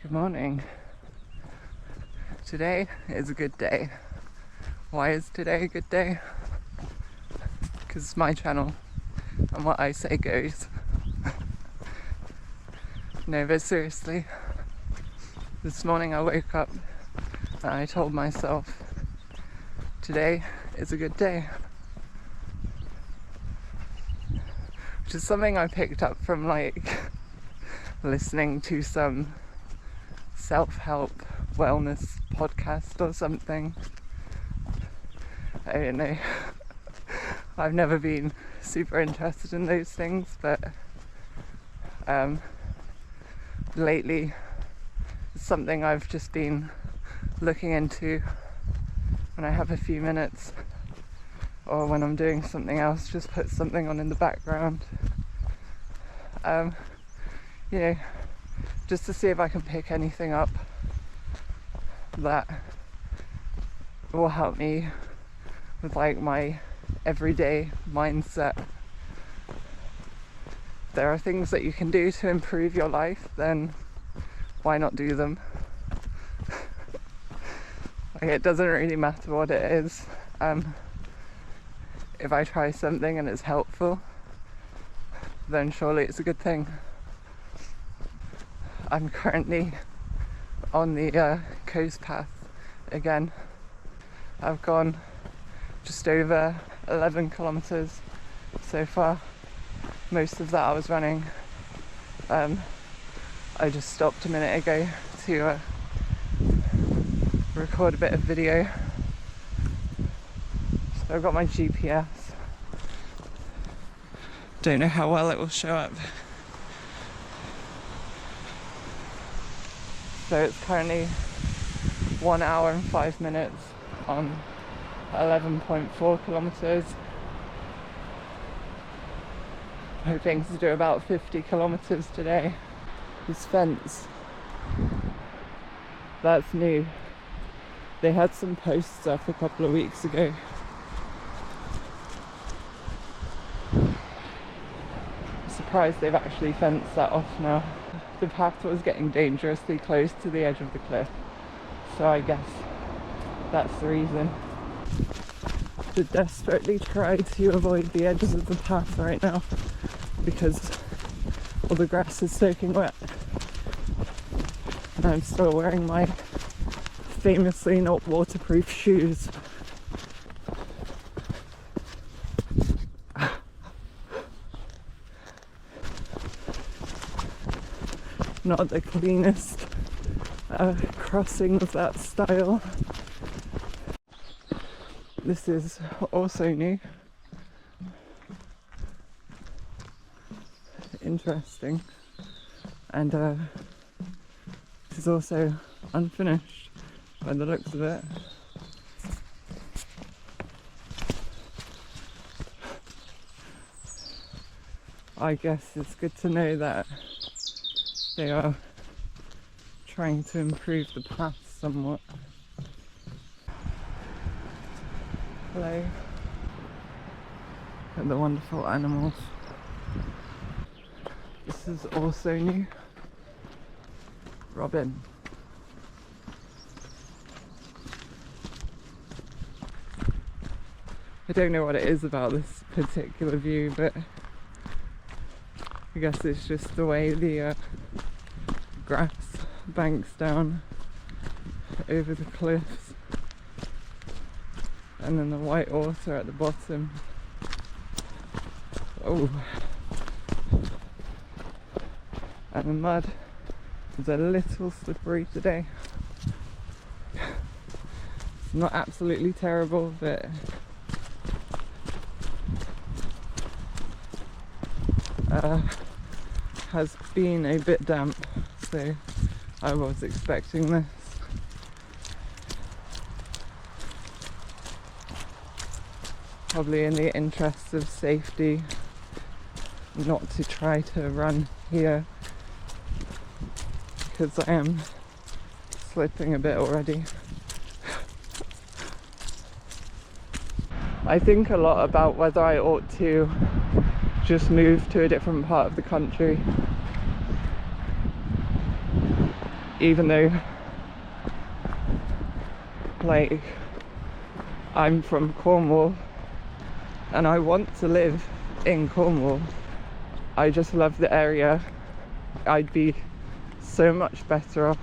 Good morning. Today is a good day. Why is today a good day? Because it's my channel and what I say goes. No, but seriously, this morning I woke up and I told myself today is a good day. Which is something I picked up from listening to some self-help wellness podcast or something. I don't know. I've never been super interested in those things, but lately it's something I've just been looking into when I have a few minutes, or when I'm doing something else, just put something on in the background. Just to see if I can pick anything up that will help me with my everyday mindset. If there are things that you can do to improve your life, then why not do them? It doesn't really matter what it is. If I try something and it's helpful, then surely it's a good thing. I'm currently on the coast path again. I've gone just over 11 kilometers so far. Most of that I was running. I just stopped a minute ago to record a bit of video. So I've got my GPS. Don't know how well it will show up. So it's currently 1 hour and 5 minutes on 11.4 kilometers. Hoping to do about 50 kilometers today. This fence, that's new. They had some posts up a couple of weeks ago. I'm surprised they've actually fenced that off now. The path was getting dangerously close to the edge of the cliff, so I guess that's the reason. To desperately try to avoid the edges of the path right now because all the grass is soaking wet, and I'm still wearing my famously not waterproof shoes. Not the cleanest crossing of that style. This is also new. Interesting. And this is also unfinished by the looks of it. I guess it's good to know that they are trying to improve the path somewhat. Hello. And the wonderful animals. This is also new. Robin. I don't know what it is about this particular view, but I guess it's just the way the grass banks down over the cliffs, and then the white water at the bottom. Oh, and the mud is a little slippery today. It's not absolutely terrible, but has been a bit damp, so I was expecting this. Probably in the interest of safety, not to try to run here, because I am slipping a bit already. I think a lot about whether I ought to just move to a different part of the country. even though like I'm from Cornwall and I want to live in Cornwall, I just love the area. I'd be so much better off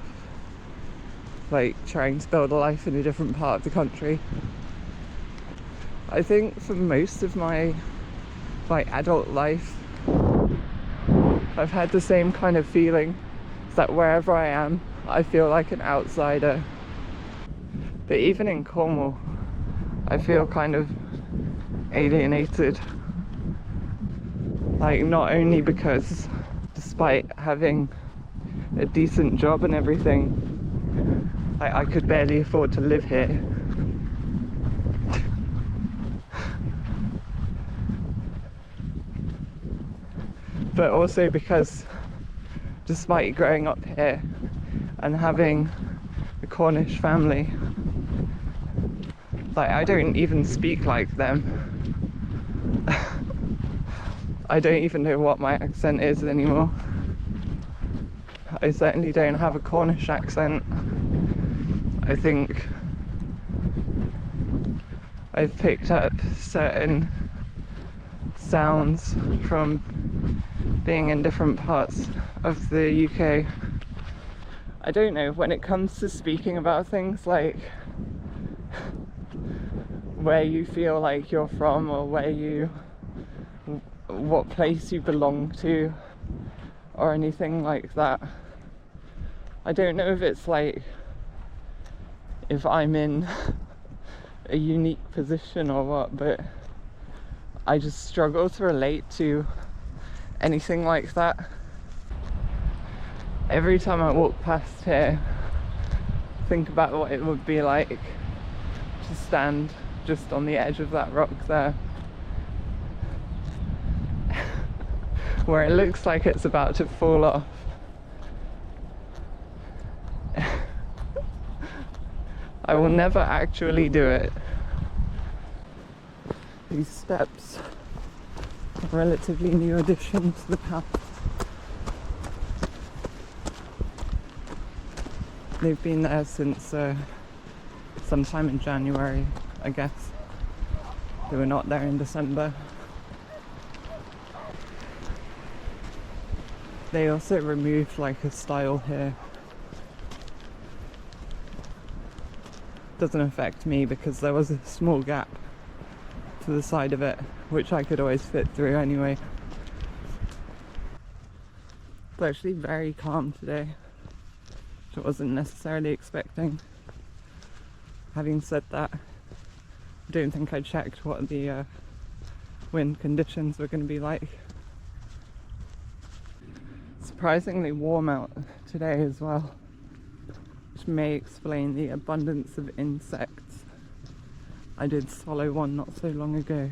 like trying to build a life in a different part of the country. I think for most of my like adult life I've had the same kind of feeling, that wherever I am I feel like an outsider. But even in Cornwall I feel kind of alienated, like not only because despite having a decent job and everything, like I could barely afford to live here, but also because despite growing up here and having a Cornish family, like I don't even speak like them. I don't even know what my accent is anymore. I certainly don't have a Cornish accent. I think I've picked up certain sounds from being in different parts of the UK. I don't know, when it comes to speaking about things like where you feel like you're from, or what place you belong to, or anything like that, I don't know if it's like if I'm in a unique position or what, but I just struggle to relate to anything like that. Every time I walk past here, think about what it would be like to stand just on the edge of that rock there, where it looks like it's about to fall off. I will never actually do it. These steps are a relatively new addition to the path. They've been there since sometime in January, I guess. They were not there in December. They also removed like a stile here. Doesn't affect me because there was a small gap to the side of it which I could always fit through anyway. It's actually very calm today, which I wasn't necessarily expecting. Having said that, I don't think I checked what the wind conditions were going to be like. Surprisingly warm out today as well, which may explain the abundance of insects. I did swallow one not so long ago.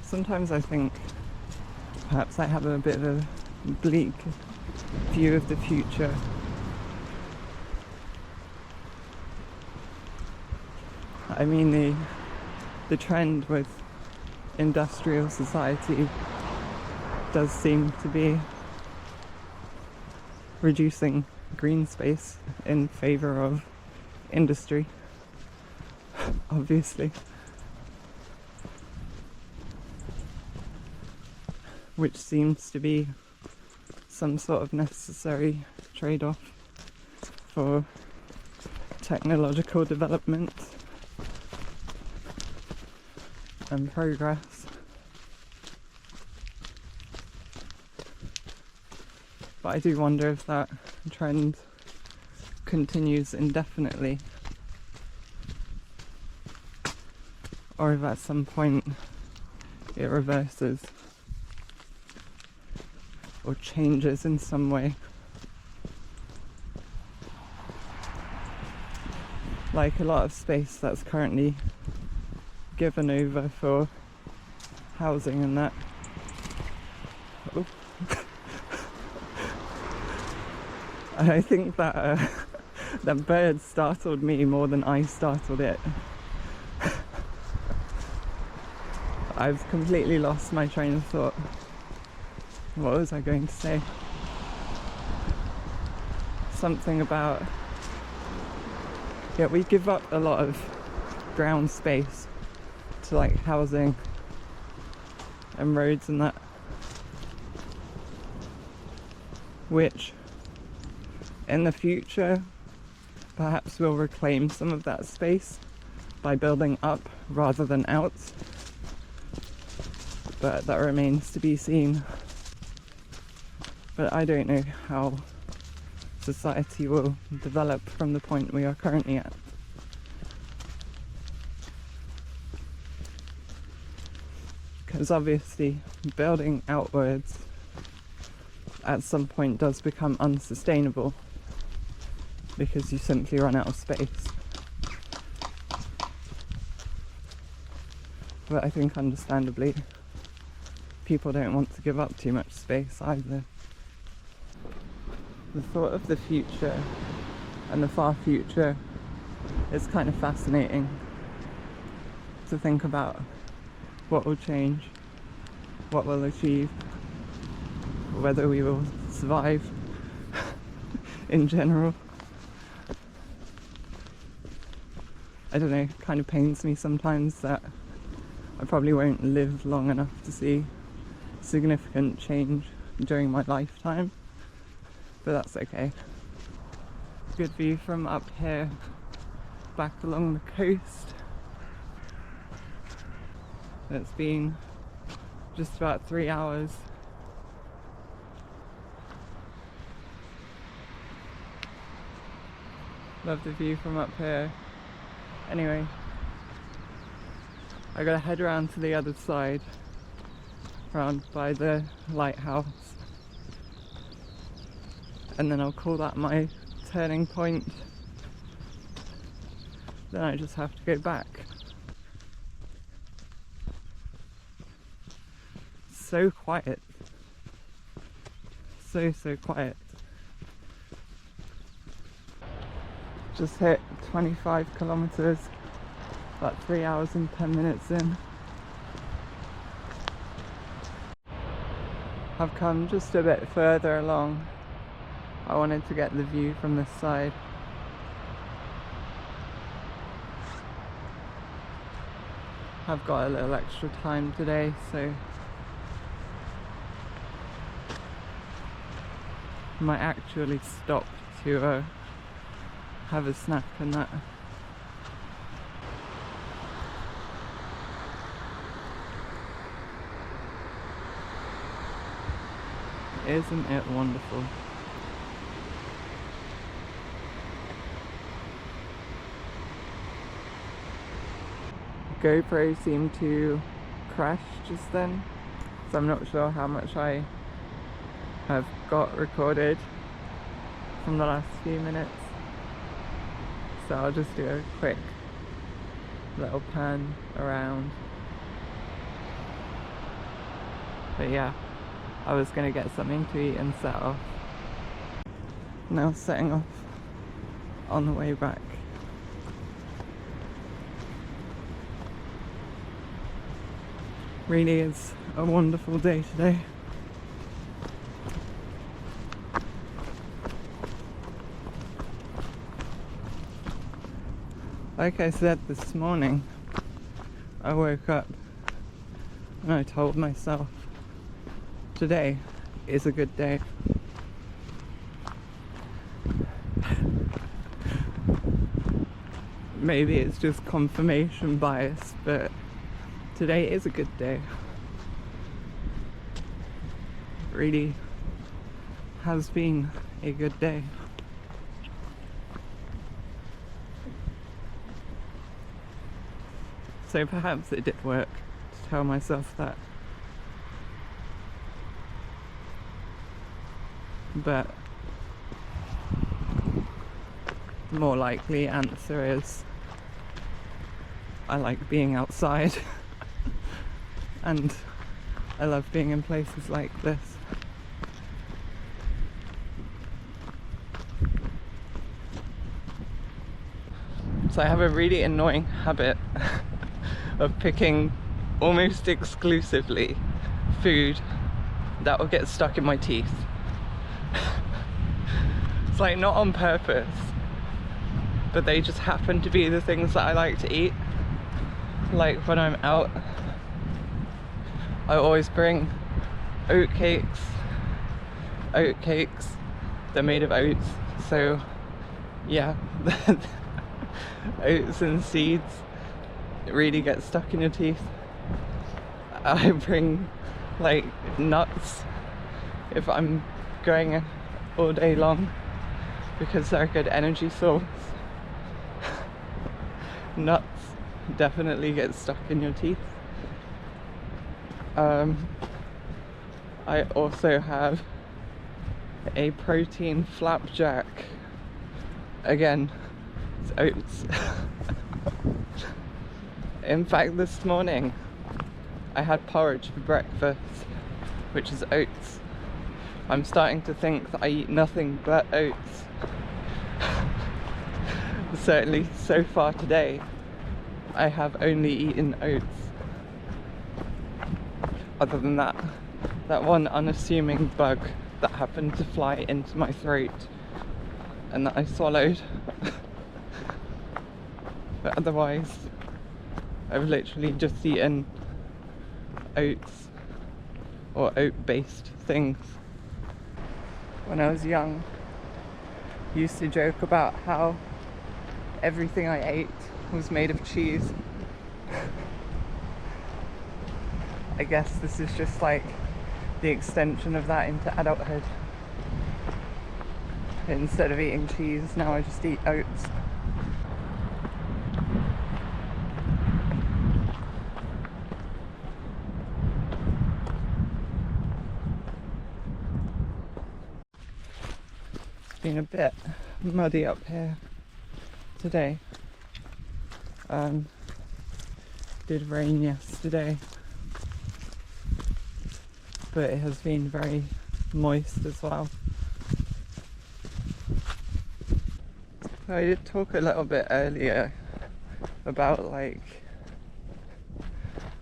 Sometimes I think perhaps I have a bit of a bleak view of the future. I mean, the trend with industrial society does seem to be reducing green space in favour of industry, obviously. Which seems to be some sort of necessary trade-off for technological development and progress. But I do wonder if that trend continues indefinitely, or if at some point it reverses or changes in some way. Like a lot of space that's currently given over for housing and that. Oh. And I think that that bird startled me more than I startled it. I've completely lost my train of thought. What was I going to say? Something about, yeah, we give up a lot of ground space to like housing and roads and that, which in the future perhaps we'll reclaim some of that space by building up rather than out, but that remains to be seen. But I don't know how society will develop from the point we are currently at. Because obviously building outwards at some point does become unsustainable because you simply run out of space. But I think understandably people don't want to give up too much space either. The thought of the future and the far future is kind of fascinating to think about. What will change, what we'll achieve, whether we will survive in general. I don't know, it kind of pains me sometimes that I probably won't live long enough to see significant change during my lifetime, but that's okay. Good view from up here, back along the coast. It's been just about 3 hours. Love the view from up here. Anyway, I gotta head around to the other side, around by the lighthouse, and then I'll call that my turning point. Then I just have to go back. So quiet. So quiet. Just hit 25 kilometers, about 3 hours and 10 minutes in. I've come just a bit further along. I wanted to get the view from this side. I've got a little extra time today, so might actually stop to have a snack and that. Isn't it wonderful? GoPro seemed to crash just then, so I'm not sure how much I have got recorded from the last few minutes, so I'll just do a quick little pan around. But yeah, I was gonna get something to eat and set off. Now setting off on the way back. Really is a wonderful day today. Like I said this morning, I woke up and I told myself today is a good day. Maybe it's just confirmation bias, but today is a good day. It really has been a good day. So perhaps it did work to tell myself that. But the more likely answer is I like being outside and I love being in places like this. So I have a really annoying habit of picking almost exclusively food that will get stuck in my teeth. It's like not on purpose, but they just happen to be the things that I like to eat. Like when I'm out, I always bring oat cakes. They're made of oats, so yeah. Oats and seeds really get stuck in your teeth. I bring like nuts if I'm going all day long, because they're a good energy source. Nuts definitely get stuck in your teeth. I also have a protein flapjack. Again, it's oats. In fact, this morning I had porridge for breakfast, which is oats. I'm starting to think that I eat nothing but oats. Certainly so far today, I have only eaten oats. Other than that one unassuming bug that happened to fly into my throat and that I swallowed. But otherwise, I've literally just eaten oats or oat-based things. When I was young, I used to joke about how everything I ate was made of cheese. I guess this is just like the extension of that into adulthood. Instead of eating cheese, now I just eat oats. It's been a bit muddy up here today. Did rain yesterday, but it has been very moist as well. I did talk a little bit earlier about like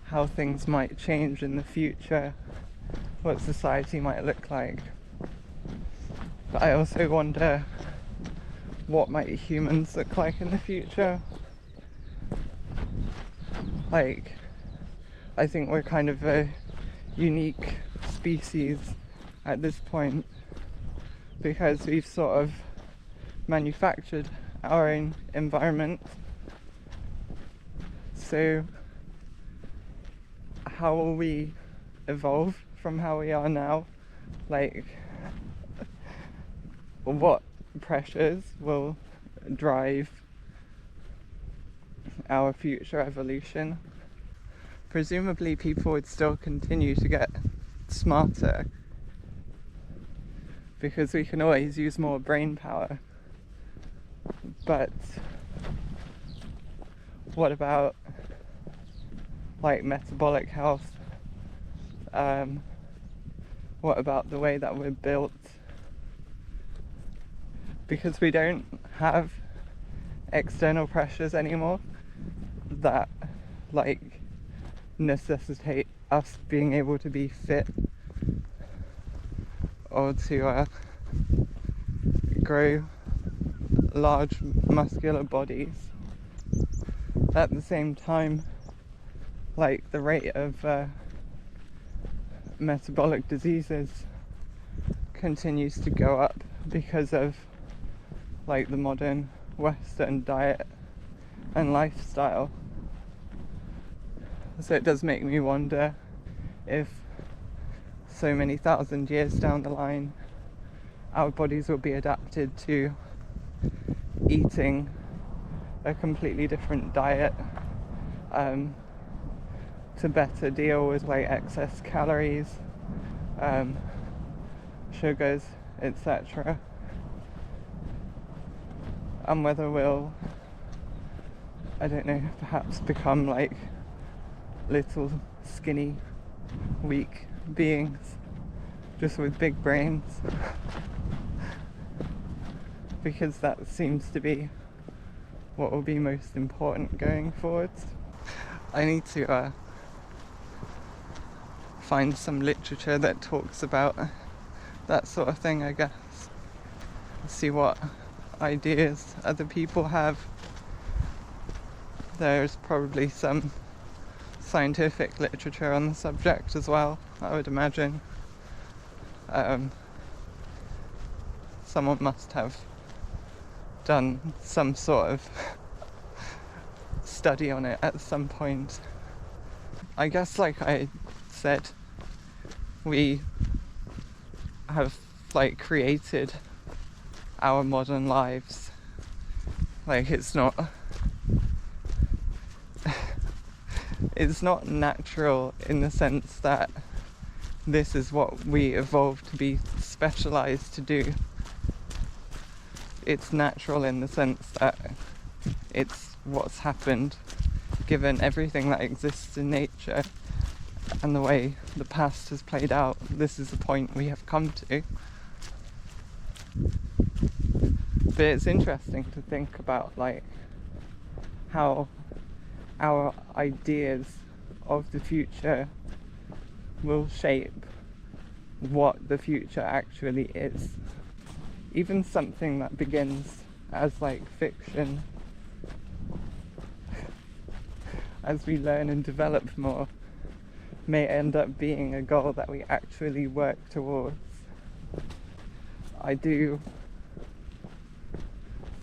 how things might change in the future, what society might look like. But I also wonder, what might humans look like in the future? Like, I think we're kind of a unique species at this point, because we've sort of manufactured our own environment. So how will we evolve from how we are now? Like, what pressures will drive our future evolution? Presumably people would still continue to get smarter, because we can always use more brain power. But what about like metabolic health? What about the way that we're built? Because we don't have external pressures anymore that like necessitate us being able to be fit or to grow large muscular bodies. At the same time, like the rate of metabolic diseases continues to go up because of like the modern Western diet and lifestyle. So it does make me wonder if so many thousand years down the line our bodies will be adapted to eating a completely different diet to better deal with like excess calories, sugars, etc. And whether we'll, I don't know, perhaps become like little skinny weak beings just with big brains, because that seems to be what will be most important going forwards. I need to find some literature that talks about that sort of thing, I guess. See what ideas other people have. There's probably some scientific literature on the subject as well, I would imagine. Someone must have done some sort of study on it at some point. I guess, like I said, we have like created our modern lives. Like it's not natural in the sense that this is what we evolved to be specialized to do. It's natural in the sense that it's what's happened given everything that exists in nature and the way the past has played out. This is the point we have come to. But it's interesting to think about like how our ideas of the future will shape what the future actually is. Even something that begins as like fiction, as we learn and develop more, may end up being a goal that we actually work towards. I do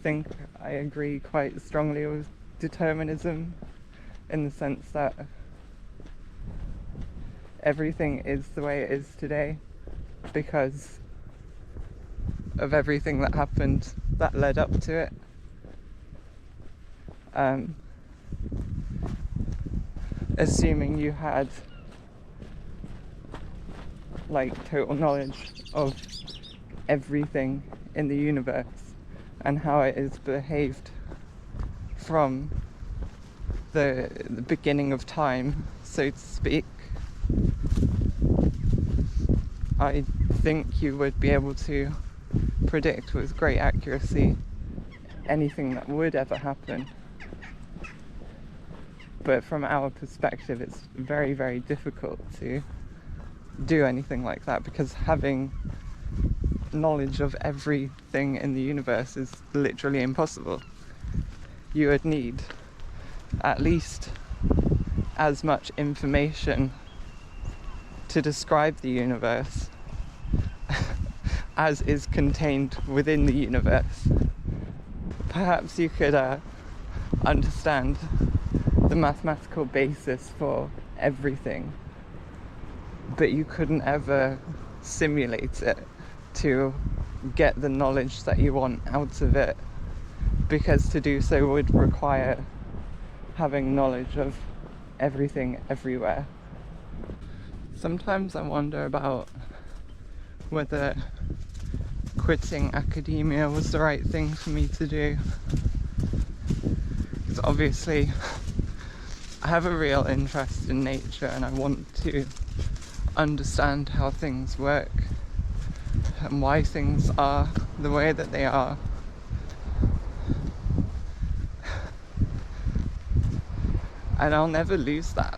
think I agree quite strongly with determinism in the sense that everything is the way it is today because of everything that happened that led up to it. Assuming you had like total knowledge of everything in the universe and how it is behaved from the beginning of time, so to speak, I think you would be able to predict with great accuracy anything that would ever happen. But from our perspective, it's very, very difficult to do anything like that because having knowledge of everything in the universe is literally impossible. You would need at least as much information to describe the universe as is contained within the universe. Perhaps you could understand the mathematical basis for everything, but you couldn't ever simulate it to get the knowledge that you want out of it, because to do so would require having knowledge of everything everywhere. Sometimes I wonder about whether quitting academia was the right thing for me to do, because obviously I have a real interest in nature and I want to understand how things work and why things are the way that they are. And I'll never lose that.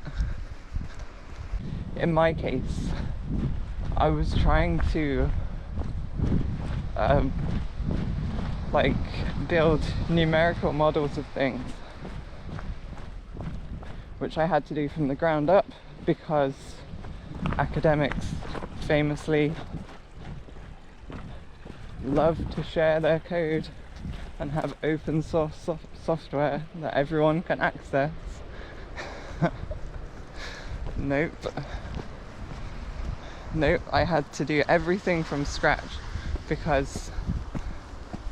In my case, I was trying to build numerical models of things, which I had to do from the ground up because academics famously love to share their code and have open source software that everyone can access. Nope, I had to do everything from scratch because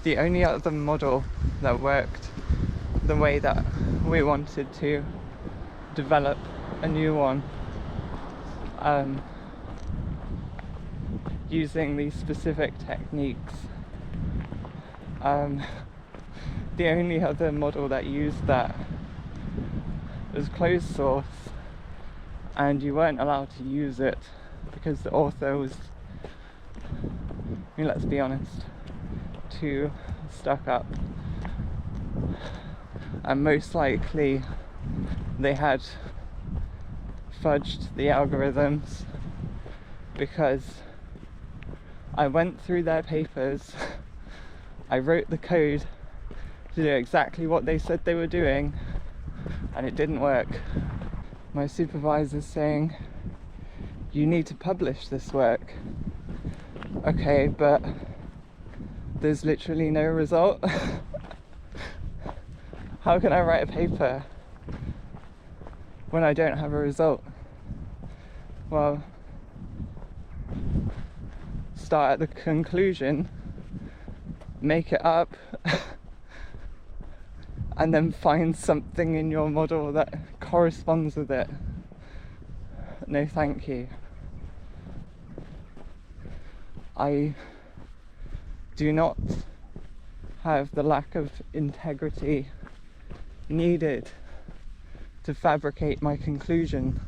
the only other model that worked the way that we wanted to develop a new one using these specific techniques, the only other model that used that was closed source, and you weren't allowed to use it because the author was, let's be honest, too stuck up, and most likely they had fudged the algorithms, because I went through their papers, I wrote the code to do exactly what they said they were doing, and it didn't work. My supervisor's saying, you need to publish this work. Okay, but there's literally no result. How can I write a paper when I don't have a result? Well, start at the conclusion, make it up, and then find something in your model that corresponds with it. No, thank you. I do not have the lack of integrity needed to fabricate my conclusion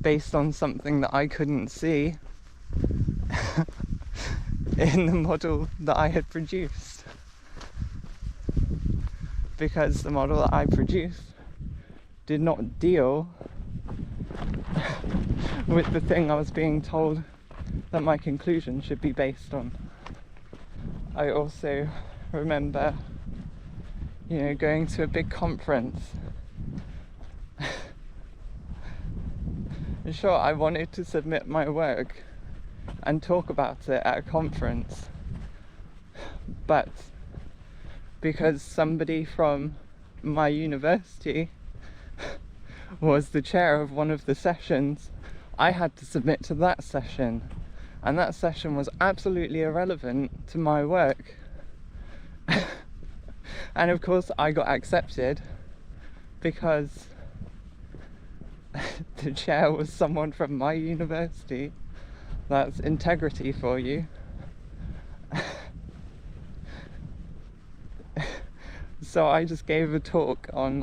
based on something that I couldn't see in the model that I had produced, because the model that I produced did not deal with the thing I was being told that my conclusion should be based on. I also remember, going to a big conference. Sure, I wanted to submit my work and talk about it at a conference, but because somebody from my university was the chair of one of the sessions, I had to submit to that session, and that session was absolutely irrelevant to my work. And of course I got accepted because the chair was someone from my university. That's integrity for you. So I just gave a talk on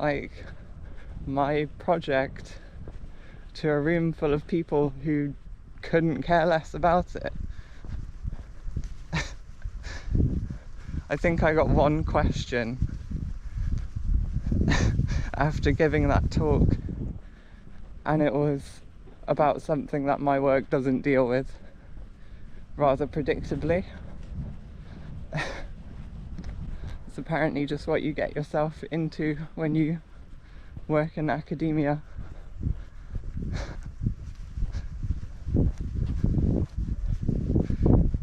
my project to a room full of people who couldn't care less about it. I think I got one question after giving that talk, and it was about something that my work doesn't deal with, rather predictably. It's apparently just what you get yourself into when you work in academia.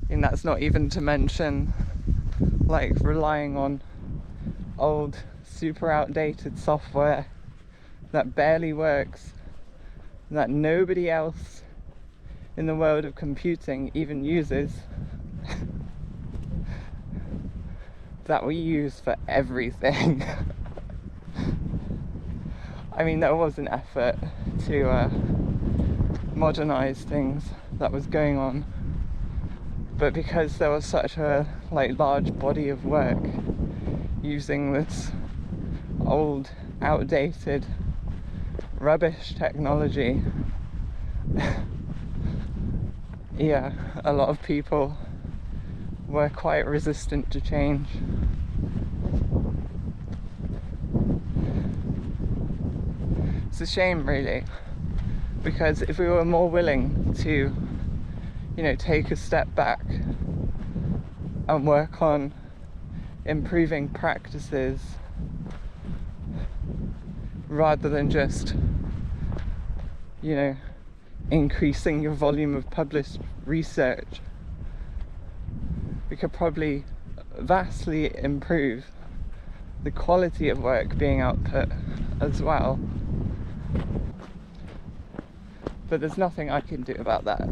And that's not even to mention relying on old, super outdated software that barely works, that nobody else in the world of computing even uses, that we use for everything. I mean, there was an effort to modernize things that was going on, but because there was such a large body of work using this old, outdated, rubbish technology, yeah, a lot of people were quite resistant to change. It's a shame, really, because if we were more willing to take a step back and work on improving practices rather than just increasing your volume of published research, we could probably vastly improve the quality of work being output as well. But there's nothing I can do about that.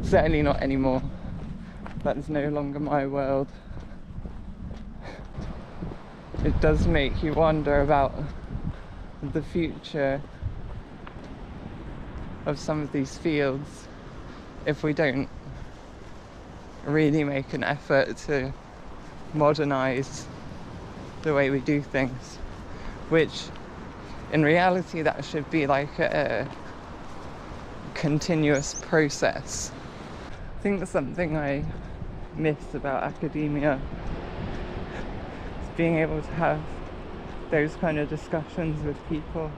Certainly not anymore. That is no longer my world. It does make you wonder about the future of some of these fields if we don't really make an effort to modernize the way we do things, which in reality that should be a continuous process. I think that's something I miss about academia, is being able to have those kind of discussions with people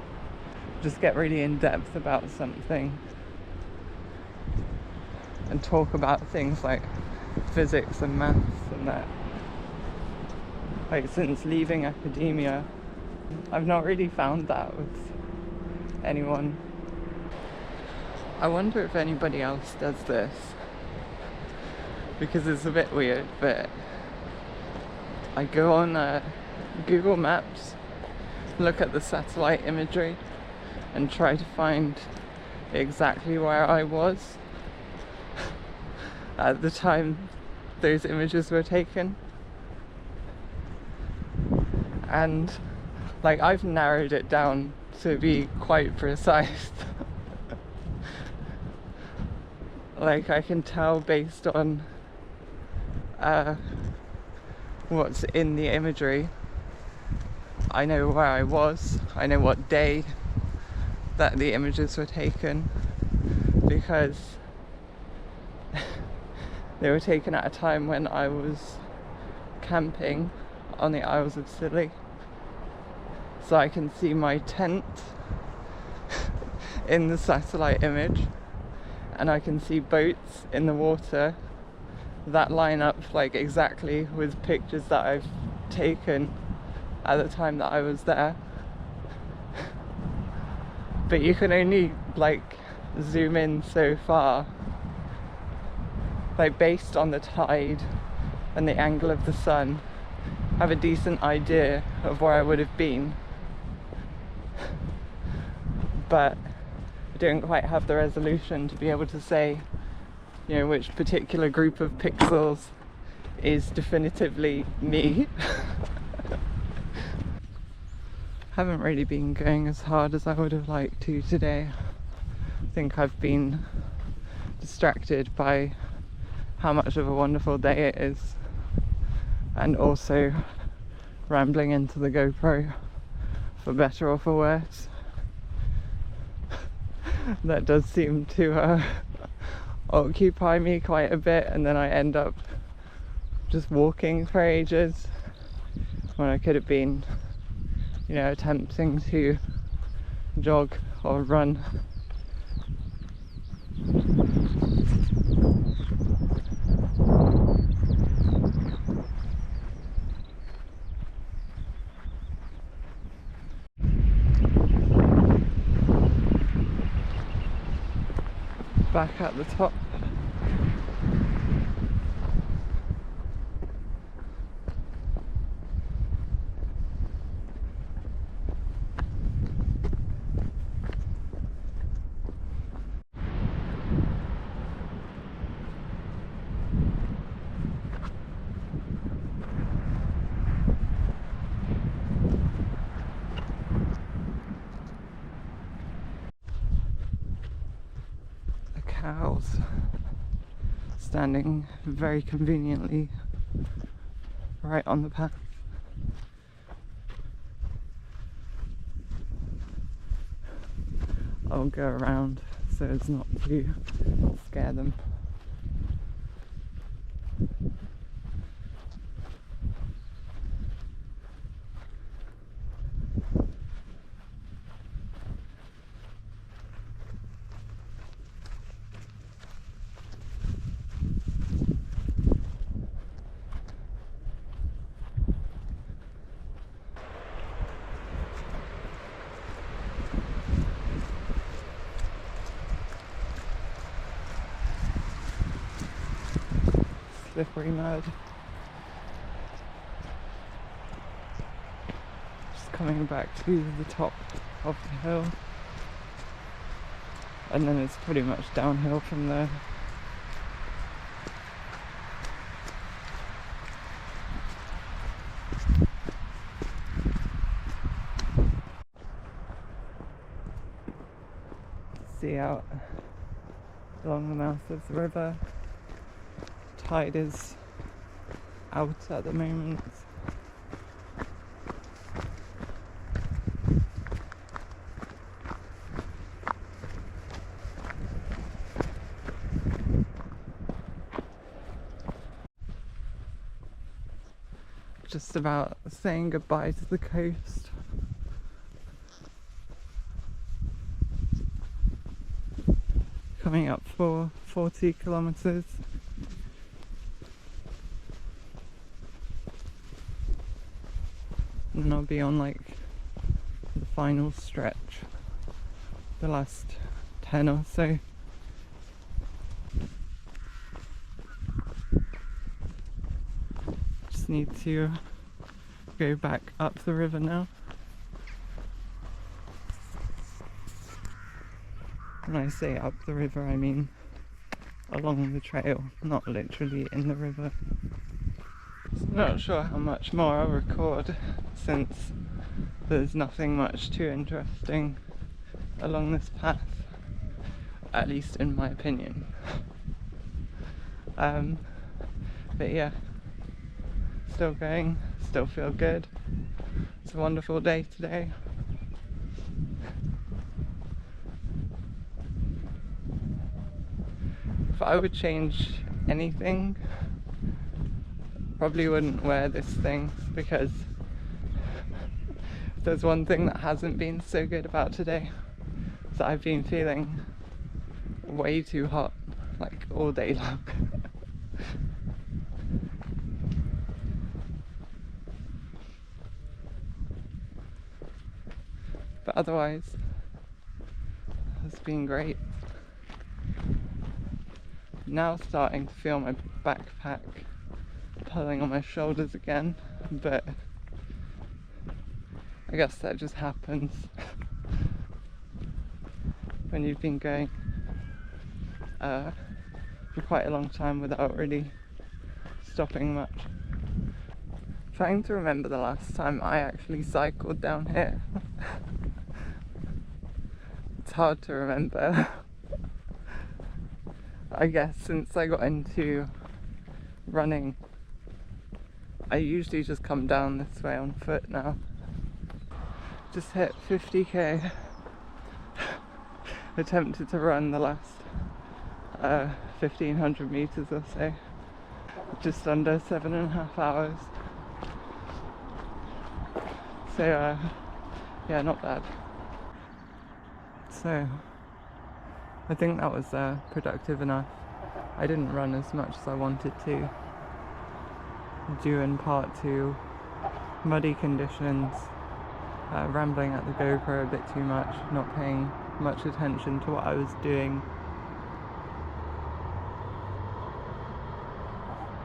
just get really in depth about something and talk about things like physics and maths and that. Like, since leaving academia, I've not really found that with anyone. I wonder if anybody else does this, because it's a bit weird, but I go on Google Maps, look at the satellite imagery, and try to find exactly where I was at the time those images were taken. And like, I've narrowed it down to be quite precise. Like, I can tell based on what's in the imagery. I know where I was, I know what day that the images were taken, because they were taken at a time when I was camping on the Isles of Scilly. So I can see my tent in the satellite image, and I can see boats in the water that line up like exactly with pictures that I've taken at the time that I was there. But you can only like zoom in so far, like based on the tide and the angle of the sun, have a decent idea of where I would have been, but I don't quite have the resolution to be able to say, you know, which particular group of pixels is definitively me. Haven't really been going as hard as I would have liked to today. I think I've been distracted by how much of a wonderful day it is, and also rambling into the GoPro, for better or for worse. That does seem to occupy me quite a bit, and then I end up just walking for ages when I could have been, you know, attempting to jog or run. Back at the top. Cows standing very conveniently right on the path. I'll go around so as not to scare them. Slippery mud. Just coming back to the top of the hill, and then it's pretty much downhill from there. See out along the mouth of the river. Tide is out at the moment. Just about saying goodbye to the coast. coming up for 40 kilometers. And I'll be on like the final stretch, the last 10 or so. Just need to go back up the river now. When I say up the river, I mean along the trail, not literally in the river. Not sure how much more I'll record, since there's nothing much too interesting along this path, at least in my opinion. But yeah, still going, still feel good. It's a wonderful day today. If I would change anything, probably wouldn't wear this thing, because if there's one thing that hasn't been so good about today, is that I've been feeling way too hot, like all day long. But otherwise, it's been great. Now starting to feel my backpack pulling on my shoulders again, but I guess that just happens when you've been going for quite a long time without really stopping much. Trying to remember the last time I actually cycled down here. It's hard to remember. I guess since I got into running, I usually just come down this way on foot now. Just hit 50k. Attempted to run the last 1500 meters or so. Just under 7.5 hours. So yeah, not bad. So I think that was productive enough. I didn't run as much as I wanted to, due in part to muddy conditions, rambling at the GoPro a bit too much, not paying much attention to what I was doing.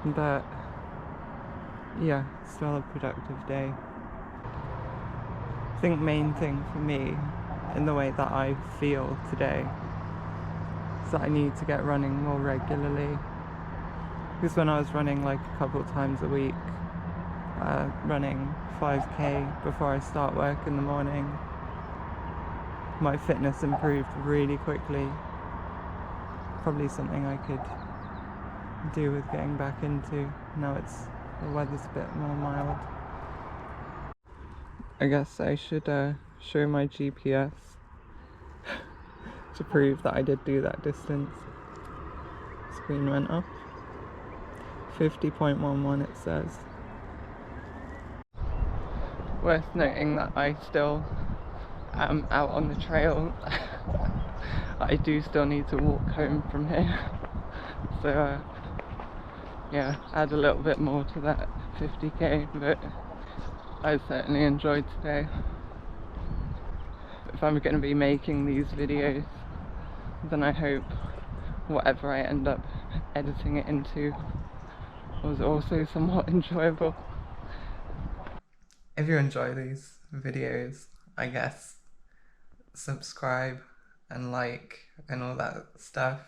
But yeah, still a productive day. I think main thing for me, in the way that I feel today, is that I need to get running more regularly. Because when I was running like a couple of times a week, running 5k before I start work in the morning, my fitness improved really quickly. Probably something I could do with getting back into. Now the weather's a bit more mild. I guess I should show my GPS to prove that I did do that distance. Screen went up. 50.11 it says. Worth noting that I still am out on the trail. I do still need to walk home from here. So yeah, add a little bit more to that 50k, but I certainly enjoyed today. If I'm going to be making these videos, then I hope whatever I end up editing it into was also somewhat enjoyable. If you enjoy these videos, I guess subscribe and like and all that stuff.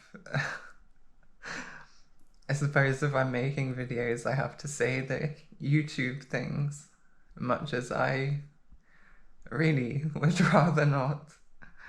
I suppose if I'm making videos, I have to say the YouTube things, much as I really would rather not.